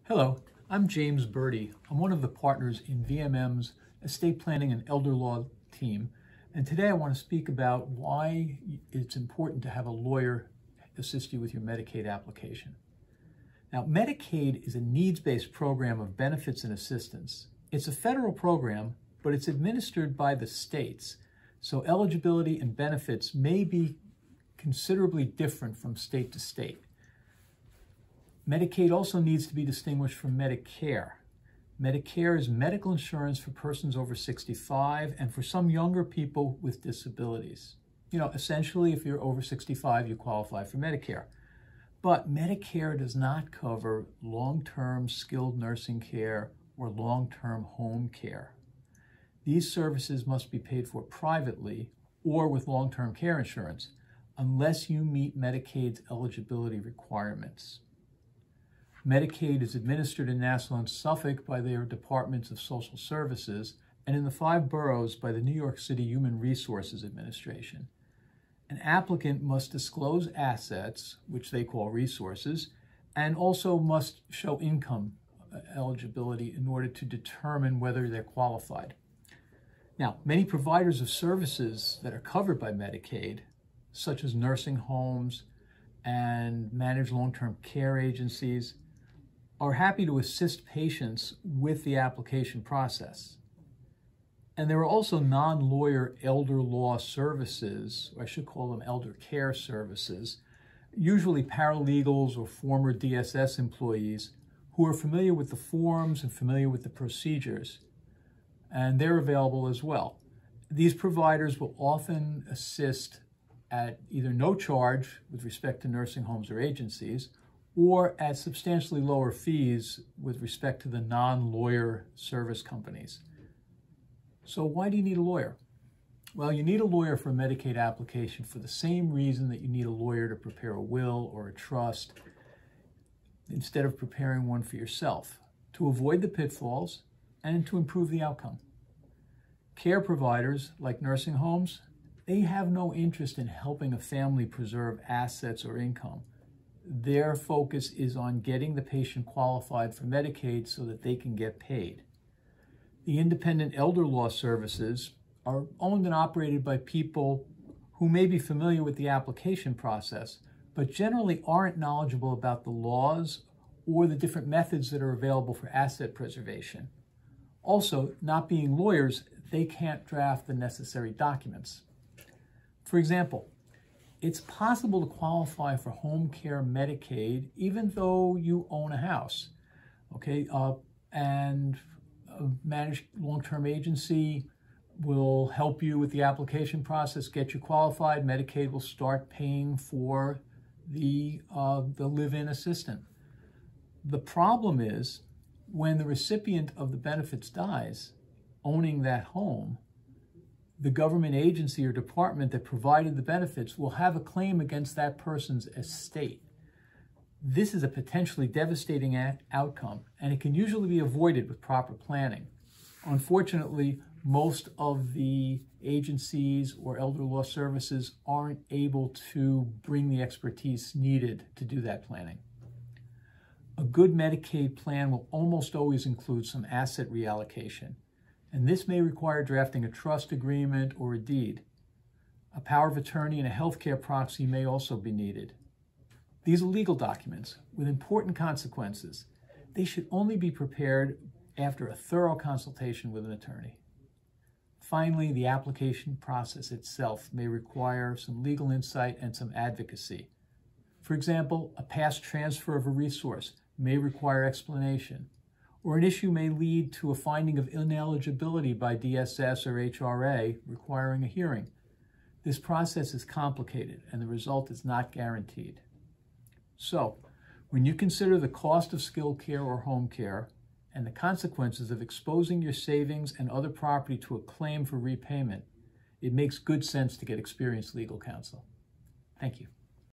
Hello, I'm James Burdi. I'm one of the partners in VMM's Estate Planning and Elder Law team, and today I want to speak about why it's important to have a lawyer assist you with your Medicaid application. Now, Medicaid is a needs-based program of benefits and assistance. It's a federal program, but it's administered by the states, so eligibility and benefits may be considerably different from state to state. Medicaid also needs to be distinguished from Medicare. Medicare is medical insurance for persons over 65 and for some younger people with disabilities. Essentially, if you're over 65, you qualify for Medicare. But Medicare does not cover long-term skilled nursing care or long-term home care. These services must be paid for privately or with long-term care insurance unless you meet Medicaid's eligibility requirements. Medicaid is administered in Nassau and Suffolk by their Departments of Social Services and in the 5 boroughs by the New York City Human Resources Administration. An applicant must disclose assets, which they call resources, and also must show income eligibility in order to determine whether they're qualified. Now, many providers of services that are covered by Medicaid, such as nursing homes and managed long-term care agencies, are happy to assist patients with the application process. And there are also non-lawyer elder law services, or I should call them elder care services, usually paralegals or former DSS employees who are familiar with the forms and familiar with the procedures, and they're available as well. These providers will often assist at either no charge with respect to nursing homes or agencies, or at substantially lower fees with respect to the non-lawyer service companies. So why do you need a lawyer? Well, you need a lawyer for a Medicaid application for the same reason that you need a lawyer to prepare a will or a trust instead of preparing one for yourself, to avoid the pitfalls and to improve the outcome. Care providers, like nursing homes, they have no interest in helping a family preserve assets or income. Their focus is on getting the patient qualified for Medicaid so that they can get paid. The independent elder law services are owned and operated by people who may be familiar with the application process, but generally aren't knowledgeable about the laws or the different methods that are available for asset preservation. Also, not being lawyers, they can't draft the necessary documents. For example, it's possible to qualify for home care Medicaid even though you own a house, and a managed long-term agency will help you with the application process, get you qualified. Medicaid will start paying for the live-in assistant. The problem is when the recipient of the benefits dies, owning that home, the government agency or department that provided the benefits will have a claim against that person's estate. This is a potentially devastating outcome, and it can usually be avoided with proper planning. Unfortunately, most of the agencies or elder law services aren't able to bring the expertise needed to do that planning. A good Medicaid plan will almost always include some asset reallocation, and this may require drafting a trust agreement or a deed. A power of attorney and a healthcare proxy may also be needed. These are legal documents with important consequences. They should only be prepared after a thorough consultation with an attorney. Finally, the application process itself may require some legal insight and some advocacy. For example, a past transfer of a resource may require explanation, or an issue may lead to a finding of ineligibility by DSS or HRA requiring a hearing. This process is complicated and the result is not guaranteed. So, when you consider the cost of skilled care or home care and the consequences of exposing your savings and other property to a claim for repayment, it makes good sense to get experienced legal counsel. Thank you.